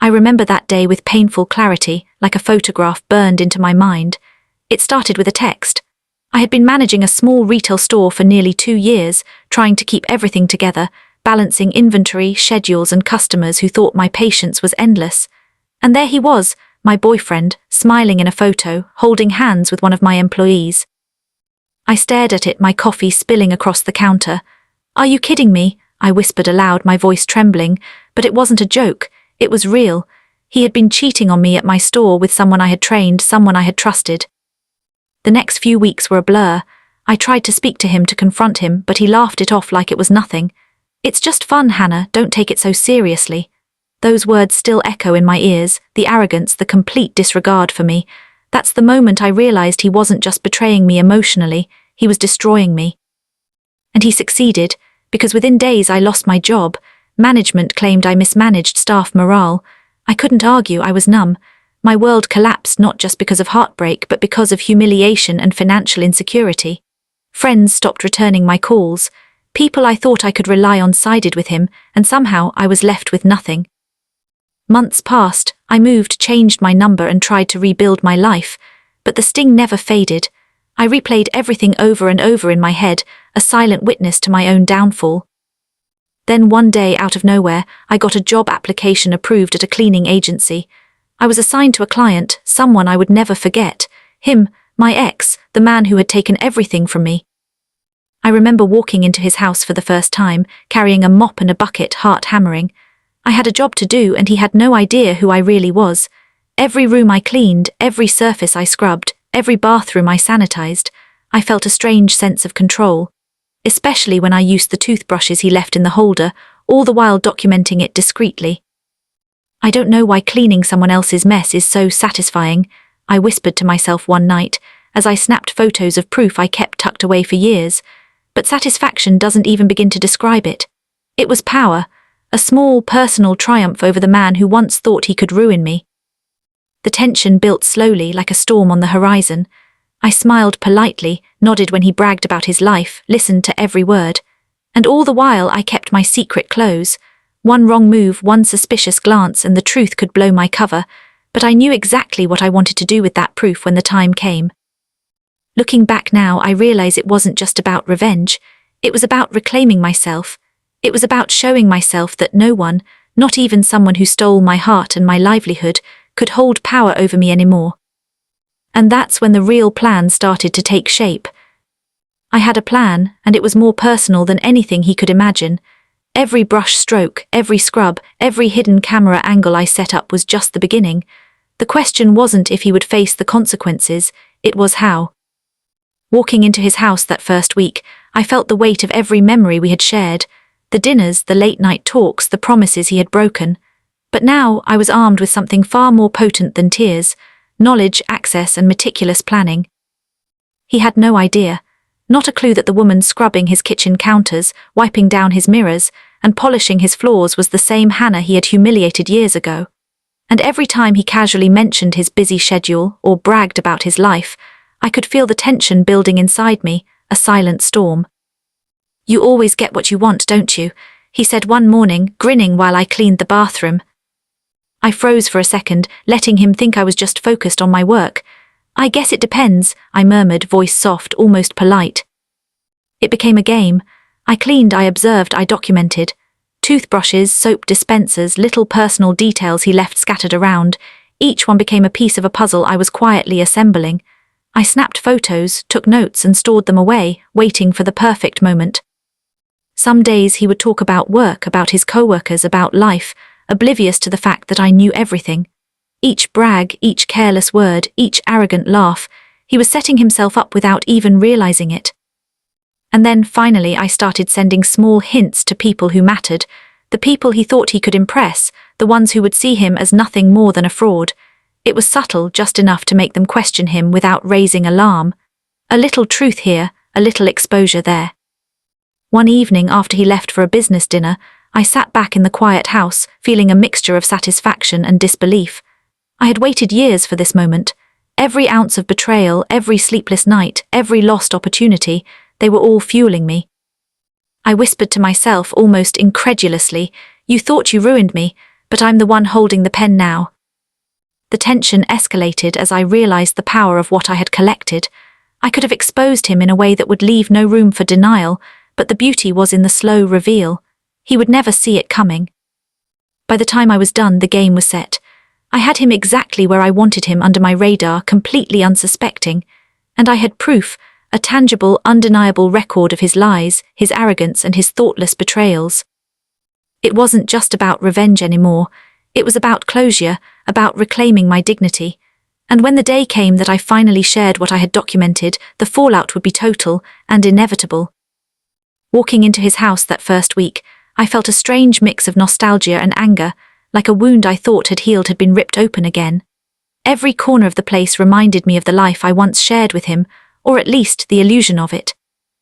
I remember that day with painful clarity, like a photograph burned into my mind. It started with a text. I had been managing a small retail store for nearly 2 years, trying to keep everything together, balancing inventory, schedules, and customers who thought my patience was endless. And there he was, my boyfriend, smiling in a photo, holding hands with one of my employees. I stared at it, my coffee spilling across the counter. "Are you kidding me?" I whispered aloud, my voice trembling, but it wasn't a joke. It was real. He had been cheating on me at my store with someone I had trained, someone I had trusted. The next few weeks were a blur. I tried to speak to him, to confront him, but he laughed it off like it was nothing. "It's just fun, Hannah, don't take it so seriously." Those words still echo in my ears, the arrogance, the complete disregard for me. That's the moment I realized he wasn't just betraying me emotionally, he was destroying me. And he succeeded, because within days I lost my job. Management claimed I mismanaged staff morale. I couldn't argue, I was numb. My world collapsed not just because of heartbreak, but because of humiliation and financial insecurity. Friends stopped returning my calls. People I thought I could rely on sided with him, and somehow I was left with nothing. Months passed, I moved, changed my number, and tried to rebuild my life, but the sting never faded. I replayed everything over and over in my head, a silent witness to my own downfall. Then one day, out of nowhere, I got a job application approved at a cleaning agency. I was assigned to a client, someone I would never forget. Him, my ex, the man who had taken everything from me. I remember walking into his house for the first time, carrying a mop and a bucket, heart hammering. I had a job to do, and he had no idea who I really was. Every room I cleaned, every surface I scrubbed, every bathroom I sanitized, I felt a strange sense of control. Especially when I used the toothbrushes he left in the holder, all the while documenting it discreetly. "I don't know why cleaning someone else's mess is so satisfying," I whispered to myself one night, as I snapped photos of proof I kept tucked away for years. But satisfaction doesn't even begin to describe it. It was power, a small personal triumph over the man who once thought he could ruin me. The tension built slowly, like a storm on the horizon. I smiled politely, nodded when he bragged about his life, listened to every word. And all the while I kept my secret close. One wrong move, one suspicious glance, and the truth could blow my cover, but I knew exactly what I wanted to do with that proof when the time came. Looking back now, I realize it wasn't just about revenge. It was about reclaiming myself. It was about showing myself that no one, not even someone who stole my heart and my livelihood, could hold power over me anymore. And that's when the real plan started to take shape. I had a plan, and it was more personal than anything he could imagine. Every brush stroke, every scrub, every hidden camera angle I set up was just the beginning. The question wasn't if he would face the consequences, it was how. Walking into his house that first week, I felt the weight of every memory we had shared, the dinners, the late-night talks, the promises he had broken. But now I was armed with something far more potent than tears: knowledge, access, and meticulous planning. He had no idea, not a clue, that the woman scrubbing his kitchen counters, wiping down his mirrors, and polishing his floors was the same Hannah he had humiliated years ago. And every time he casually mentioned his busy schedule or bragged about his life, I could feel the tension building inside me, a silent storm. "You always get what you want, don't you?" he said one morning, grinning while I cleaned the bathroom. I froze for a second, letting him think I was just focused on my work. "I guess it depends," I murmured, voice soft, almost polite. It became a game. I cleaned, I observed, I documented. Toothbrushes, soap dispensers, little personal details he left scattered around. Each one became a piece of a puzzle I was quietly assembling. I snapped photos, took notes, and stored them away, waiting for the perfect moment. Some days he would talk about work, about his coworkers, about life, oblivious to the fact that I knew everything. Each brag, each careless word, each arrogant laugh, he was setting himself up without even realizing it. And then, finally, I started sending small hints to people who mattered, the people he thought he could impress, the ones who would see him as nothing more than a fraud. It was subtle, just enough to make them question him without raising alarm. A little truth here, a little exposure there. One evening after he left for a business dinner, I sat back in the quiet house, feeling a mixture of satisfaction and disbelief. I had waited years for this moment. Every ounce of betrayal, every sleepless night, every lost opportunity, they were all fueling me. I whispered to myself almost incredulously, "You thought you ruined me, but I'm the one holding the pen now. The tension escalated as I realized the power of what I had collected. I could have exposed him in a way that would leave no room for denial, but the beauty was in the slow reveal. He would never see it coming. By the time I was done, the game was set. I had him exactly where I wanted him, under my radar, completely unsuspecting. And I had proof, a tangible, undeniable record of his lies, his arrogance, and his thoughtless betrayals. It wasn't just about revenge anymore. It was about closure, about reclaiming my dignity. And when the day came that I finally shared what I had documented, the fallout would be total and inevitable. Walking into his house that first week, I felt a strange mix of nostalgia and anger, like a wound I thought had healed had been ripped open again. Every corner of the place reminded me of the life I once shared with him, or at least the illusion of it.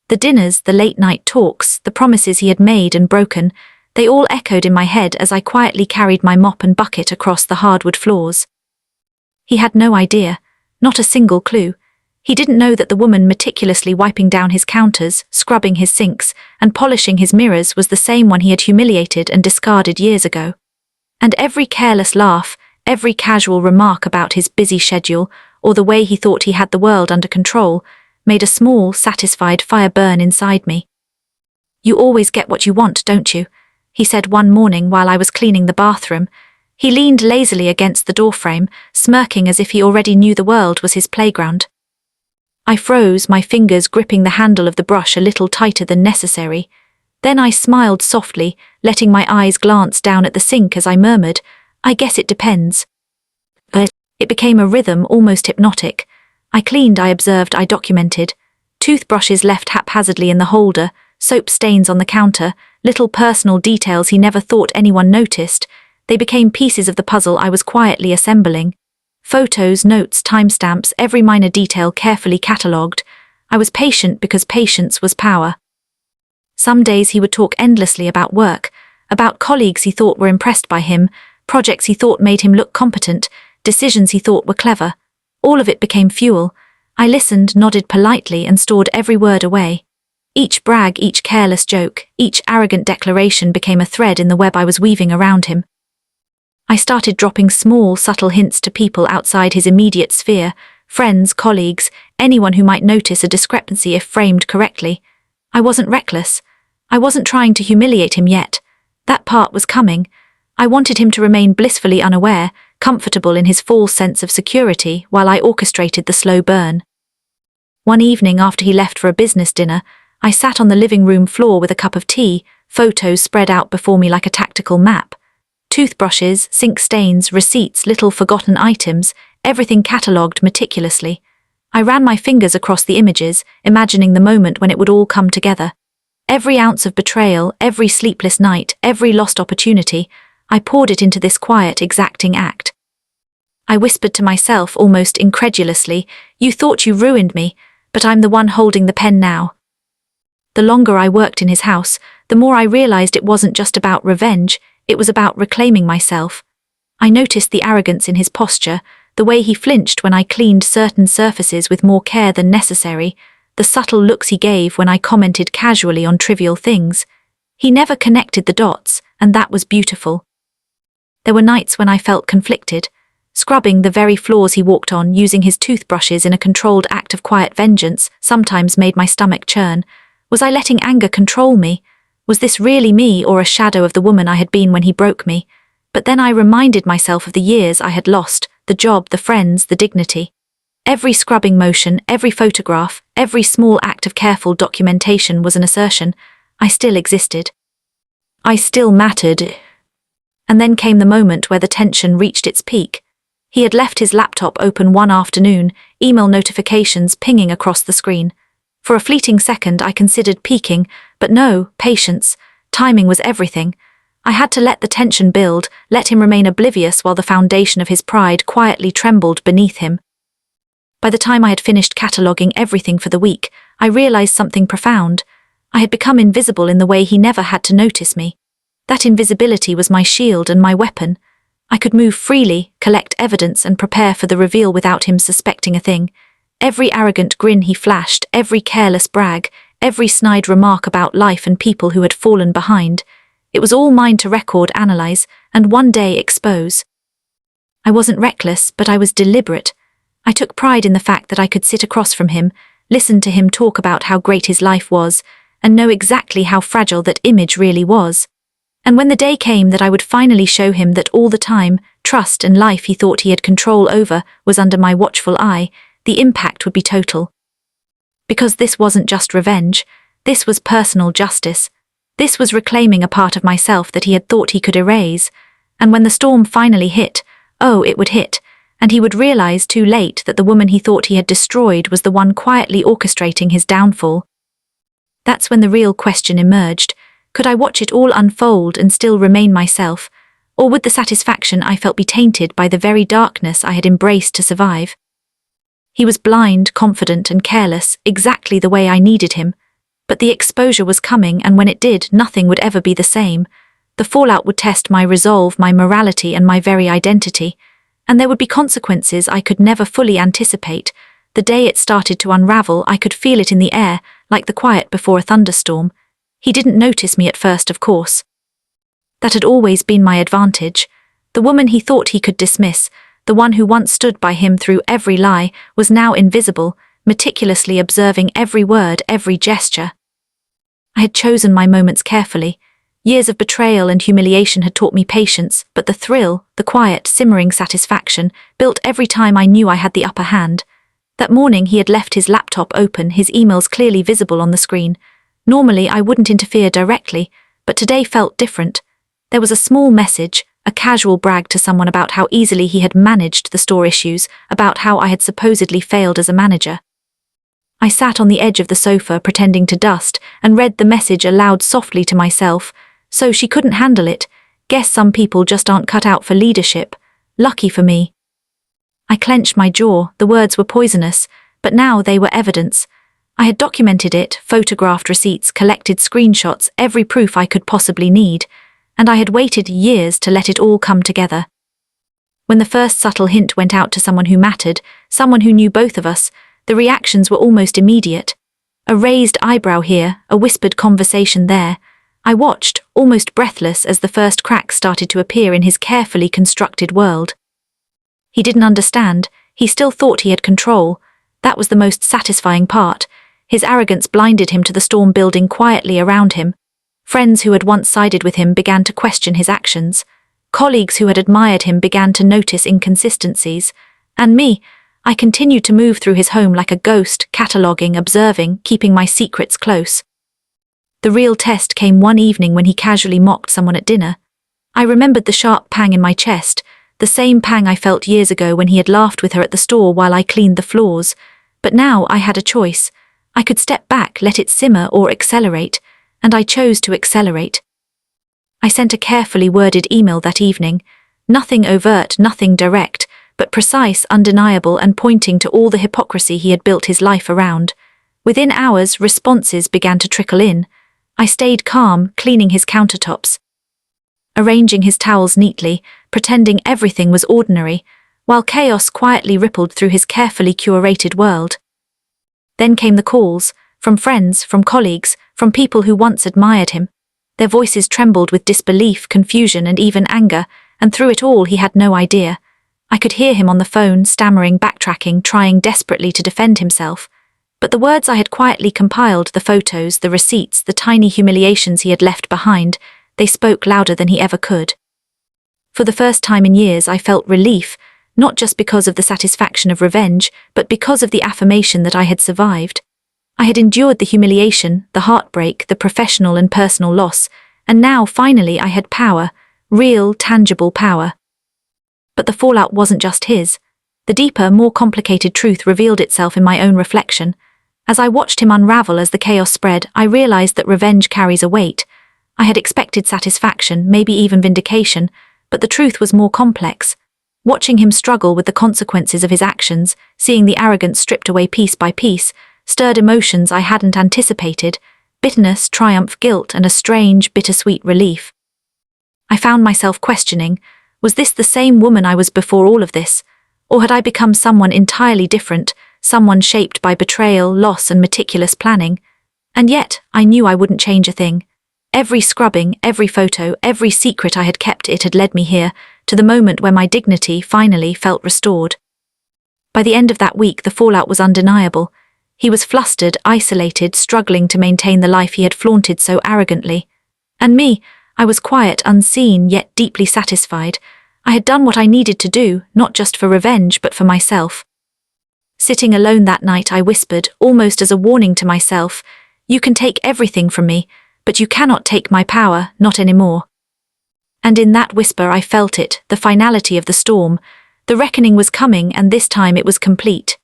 The dinners, the late-night talks, the promises he had made and broken, they all echoed in my head as I quietly carried my mop and bucket across the hardwood floors. He had no idea, not a single clue. He didn't know that the woman meticulously wiping down his counters, scrubbing his sinks, and polishing his mirrors was the same one he had humiliated and discarded years ago. And every careless laugh, every casual remark about his busy schedule, or the way he thought he had the world under control, made a small, satisfied fire burn inside me. "You always get what you want, don't you?" he said one morning while I was cleaning the bathroom. He leaned lazily against the doorframe, smirking as if he already knew the world was his playground. I froze, my fingers gripping the handle of the brush a little tighter than necessary. Then I smiled softly, letting my eyes glance down at the sink as I murmured, "I guess it depends." It became a rhythm, almost hypnotic. I cleaned, I observed, I documented. Toothbrushes left haphazardly in the holder, soap stains on the counter, little personal details he never thought anyone noticed. They became pieces of the puzzle I was quietly assembling. Photos, notes, timestamps, every minor detail carefully catalogued. I was patient because patience was power. Some days he would talk endlessly about work, about colleagues he thought were impressed by him, projects he thought made him look competent, decisions he thought were clever. All of it became fuel. I listened, nodded politely, and stored every word away. Each brag, each careless joke, each arrogant declaration became a thread in the web I was weaving around him. I started dropping small, subtle hints to people outside his immediate sphere, friends, colleagues, anyone who might notice a discrepancy if framed correctly. I wasn't reckless. I wasn't trying to humiliate him yet. That part was coming. I wanted him to remain blissfully unaware, comfortable in his false sense of security, while I orchestrated the slow burn. One evening after he left for a business dinner, I sat on the living room floor with a cup of tea, photos spread out before me like a tactical map. Toothbrushes, sink stains, receipts, little forgotten items, everything catalogued meticulously. I ran my fingers across the images, imagining the moment when it would all come together. Every ounce of betrayal, every sleepless night, every lost opportunity, I poured it into this quiet, exacting act. I whispered to myself almost incredulously, "You thought you ruined me, but I'm the one holding the pen now." The longer I worked in his house, the more I realized it wasn't just about revenge, it was about reclaiming myself. I noticed the arrogance in his posture, the way he flinched when I cleaned certain surfaces with more care than necessary, the subtle looks he gave when I commented casually on trivial things. He never connected the dots, and that was beautiful. There were nights when I felt conflicted, scrubbing the very floors he walked on, using his toothbrushes in a controlled act of quiet vengeance, sometimes made my stomach churn. Was I letting anger control me? Was this really me, or a shadow of the woman I had been when he broke me? But then I reminded myself of the years I had lost, the job, the friends, the dignity. Every scrubbing motion, every photograph, every small act of careful documentation was an assertion. I still existed. I still mattered. And then came the moment where the tension reached its peak. He had left his laptop open one afternoon, email notifications pinging across the screen. For a fleeting second I considered peeking, but no, patience. Timing was everything. I had to let the tension build, let him remain oblivious while the foundation of his pride quietly trembled beneath him. By the time I had finished cataloguing everything for the week, I realized something profound. I had become invisible in the way he never had to notice me. That invisibility was my shield and my weapon. I could move freely, collect evidence, and prepare for the reveal without him suspecting a thing. Every arrogant grin he flashed, every careless brag, every snide remark about life and people who had fallen behind. It was all mine to record, analyze, and one day expose. I wasn't reckless, but I was deliberate. I took pride in the fact that I could sit across from him, listen to him talk about how great his life was, and know exactly how fragile that image really was. And when the day came that I would finally show him that all the time, trust and life he thought he had control over was under my watchful eye, the impact would be total. Because this wasn't just revenge, this was personal justice. This was reclaiming a part of myself that he had thought he could erase. And when the storm finally hit, oh, it would hit, and he would realize too late that the woman he thought he had destroyed was the one quietly orchestrating his downfall. That's when the real question emerged. Could I watch it all unfold and still remain myself, or would the satisfaction I felt be tainted by the very darkness I had embraced to survive? He was blind, confident, and careless, exactly the way I needed him. But the exposure was coming, and when it did, nothing would ever be the same. The fallout would test my resolve, my morality, and my very identity. And there would be consequences I could never fully anticipate. The day it started to unravel, I could feel it in the air, like the quiet before a thunderstorm. He didn't notice me at first, of course. That had always been my advantage. The woman he thought he could dismiss, the one who once stood by him through every lie, was now invisible, meticulously observing every word, every gesture. I had chosen my moments carefully. Years of betrayal and humiliation had taught me patience, but the thrill, the quiet, simmering satisfaction, built every time I knew I had the upper hand. That morning he had left his laptop open, his emails clearly visible on the screen. Normally I wouldn't interfere directly, but today felt different. There was a small message, a casual brag to someone about how easily he had managed the store issues, about how I had supposedly failed as a manager. I sat on the edge of the sofa pretending to dust and read the message aloud softly to myself. So she couldn't handle it. Guess some people just aren't cut out for leadership. Lucky for me. I clenched my jaw. The words were poisonous, but now they were evidence. I had documented it, photographed receipts, collected screenshots, every proof I could possibly need, and I had waited years to let it all come together. When the first subtle hint went out to someone who mattered, someone who knew both of us, the reactions were almost immediate. A raised eyebrow here, a whispered conversation there. I watched, almost breathless, as the first cracks started to appear in his carefully constructed world. He didn't understand. He still thought he had control. That was the most satisfying part. His arrogance blinded him to the storm building quietly around him. Friends who had once sided with him began to question his actions. Colleagues who had admired him began to notice inconsistencies. And me, I continued to move through his home like a ghost, cataloguing, observing, keeping my secrets close. The real test came one evening when he casually mocked someone at dinner. I remembered the sharp pang in my chest, the same pang I felt years ago when he had laughed with her at the store while I cleaned the floors. But now I had a choice. I could step back, let it simmer, or accelerate, and I chose to accelerate. I sent a carefully worded email that evening. Nothing overt, nothing direct, but precise, undeniable, and pointing to all the hypocrisy he had built his life around. Within hours, responses began to trickle in. I stayed calm, cleaning his countertops, arranging his towels neatly, pretending everything was ordinary, while chaos quietly rippled through his carefully curated world. Then came the calls, from friends, from colleagues, from people who once admired him. Their voices trembled with disbelief, confusion, and even anger, and through it all he had no idea. I could hear him on the phone, stammering, backtracking, trying desperately to defend himself. But the words I had quietly compiled, the photos, the receipts, the tiny humiliations he had left behind, they spoke louder than he ever could. For the first time in years I felt relief, not just because of the satisfaction of revenge, but because of the affirmation that I had survived. I had endured the humiliation, the heartbreak, the professional and personal loss, and now, finally, I had power, real, tangible power. But the fallout wasn't just his. The deeper, more complicated truth revealed itself in my own reflection. As I watched him unravel as the chaos spread, I realized that revenge carries a weight. I had expected satisfaction, maybe even vindication, but the truth was more complex. Watching him struggle with the consequences of his actions, seeing the arrogance stripped away piece by piece, stirred emotions I hadn't anticipated: bitterness, triumph, guilt, and a strange, bittersweet relief. I found myself questioning, was this the same woman I was before all of this? Or had I become someone entirely different, someone shaped by betrayal, loss, and meticulous planning? And yet, I knew I wouldn't change a thing. Every scrubbing, every photo, every secret I had kept, it had led me here, to the moment where my dignity finally felt restored. By the end of that week, the fallout was undeniable. He was flustered, isolated, struggling to maintain the life he had flaunted so arrogantly. And me, I was quiet, unseen, yet deeply satisfied. I had done what I needed to do, not just for revenge, but for myself. Sitting alone that night, I whispered, almost as a warning to myself, "You can take everything from me, but you cannot take my power, not anymore." And in that whisper I felt it, the finality of the storm. The reckoning was coming, and this time it was complete.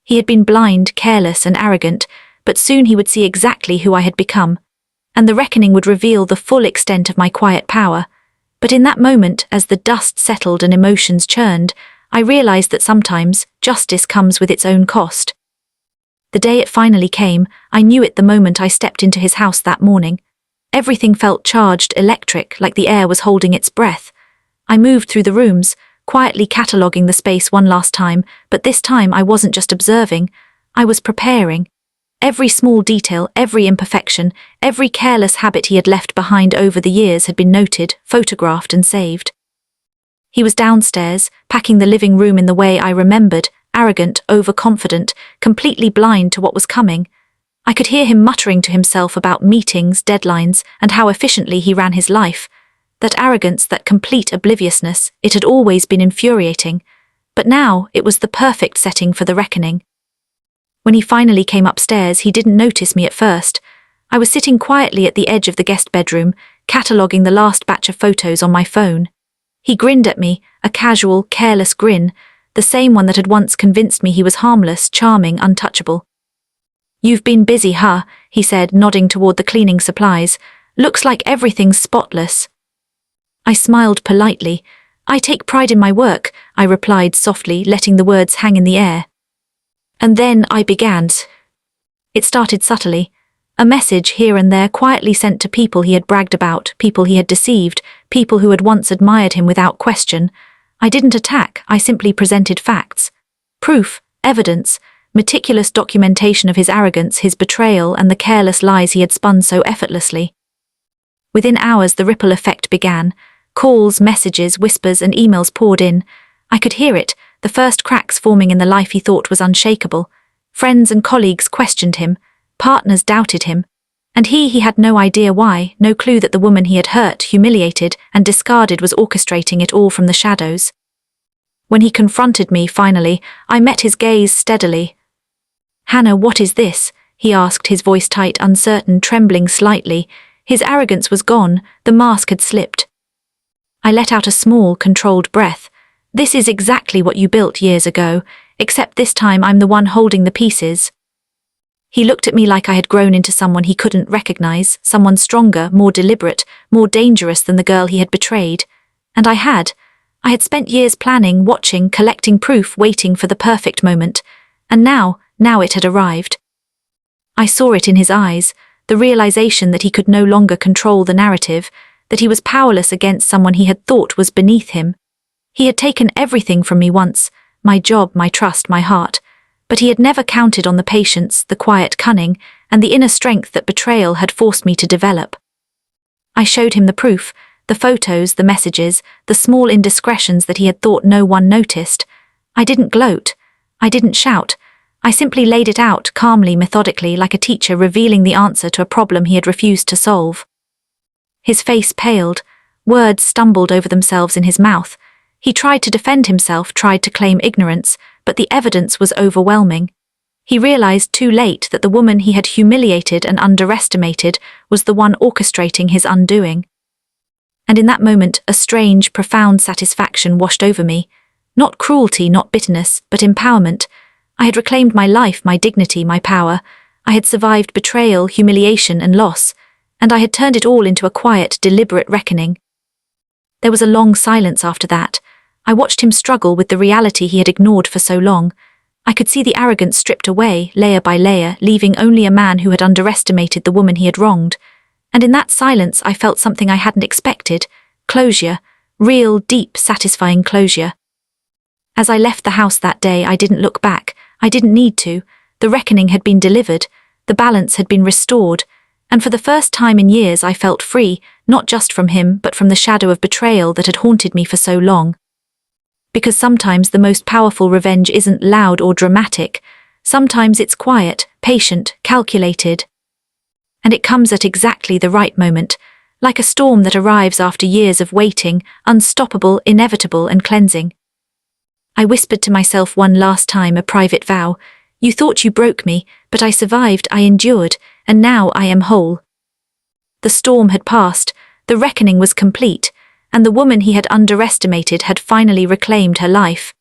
He had been blind, careless, and arrogant, but soon he would see exactly who I had become, and the reckoning would reveal the full extent of my quiet power. But in that moment, as the dust settled and emotions churned, I realized that sometimes justice comes with its own cost. The day it finally came, I knew it the moment I stepped into his house that morning. Everything felt charged, electric, like the air was holding its breath. I moved through the rooms, quietly cataloguing the space one last time, but this time I wasn't just observing, I was preparing. Every small detail, every imperfection, every careless habit he had left behind over the years had been noted, photographed, and saved. He was downstairs, packing the living room in the way I remembered, arrogant, overconfident, completely blind to what was coming. I could hear him muttering to himself about meetings, deadlines, and how efficiently he ran his life. That arrogance, that complete obliviousness, it had always been infuriating. But now it was the perfect setting for the reckoning. When he finally came upstairs, he didn't notice me at first. I was sitting quietly at the edge of the guest bedroom, cataloguing the last batch of photos on my phone. He grinned at me, a casual, careless grin, the same one that had once convinced me he was harmless, charming, untouchable. "You've been busy, huh?" he said, nodding toward the cleaning supplies. "Looks like everything's spotless." I smiled politely. "I take pride in my work," I replied softly, letting the words hang in the air. And then I began. It started subtly. A message here and there quietly sent to people he had bragged about, people he had deceived, people who had once admired him without question. I didn't attack, I simply presented facts. Proof, evidence, meticulous documentation of his arrogance, his betrayal, and the careless lies he had spun so effortlessly. Within hours the ripple effect began. Calls, messages, whispers, and emails poured in. I could hear it, the first cracks forming in the life he thought was unshakable. Friends and colleagues questioned him, partners doubted him, and he had no idea why, no clue that the woman he had hurt, humiliated, and discarded was orchestrating it all from the shadows. When he confronted me, finally, I met his gaze steadily. "Hannah, what is this?" he asked, his voice tight, uncertain, trembling slightly. His arrogance was gone, the mask had slipped. I let out a small, controlled breath. "This is exactly what you built years ago, except this time I'm the one holding the pieces." He looked at me like I had grown into someone he couldn't recognize, someone stronger, more deliberate, more dangerous than the girl he had betrayed. And I had. I had spent years planning, watching, collecting proof, waiting for the perfect moment. And now it had arrived. I saw it in his eyes, the realization that he could no longer control the narrative, that he was powerless against someone he had thought was beneath him. He had taken everything from me once, my job, my trust, my heart, but he had never counted on the patience, the quiet cunning, and the inner strength that betrayal had forced me to develop. I showed him the proof, the photos, the messages, the small indiscretions that he had thought no one noticed. I didn't gloat. I didn't shout. I simply laid it out, calmly, methodically, like a teacher revealing the answer to a problem he had refused to solve. His face paled. Words stumbled over themselves in his mouth. He tried to defend himself, tried to claim ignorance, but the evidence was overwhelming. He realized too late that the woman he had humiliated and underestimated was the one orchestrating his undoing. And in that moment, a strange, profound satisfaction washed over me. Not cruelty, not bitterness, but empowerment. I had reclaimed my life, my dignity, my power. I had survived betrayal, humiliation, and loss, and I had turned it all into a quiet, deliberate reckoning. There was a long silence after that. I watched him struggle with the reality he had ignored for so long. I could see the arrogance stripped away, layer by layer, leaving only a man who had underestimated the woman he had wronged. And in that silence I felt something I hadn't expected. Closure. Real, deep, satisfying closure. As I left the house that day, I didn't look back. I didn't need to. The reckoning had been delivered. The balance had been restored. And for the first time in years I felt free, not just from him but from the shadow of betrayal that had haunted me for so long. Because sometimes the most powerful revenge isn't loud or dramatic. Sometimes it's quiet, patient, calculated. And it comes at exactly the right moment, like a storm that arrives after years of waiting, unstoppable, inevitable, and cleansing. I whispered to myself one last time, a private vow. You thought you broke me, but I survived, I endured, and now I am whole. The storm had passed, the reckoning was complete, and the woman he had underestimated had finally reclaimed her life.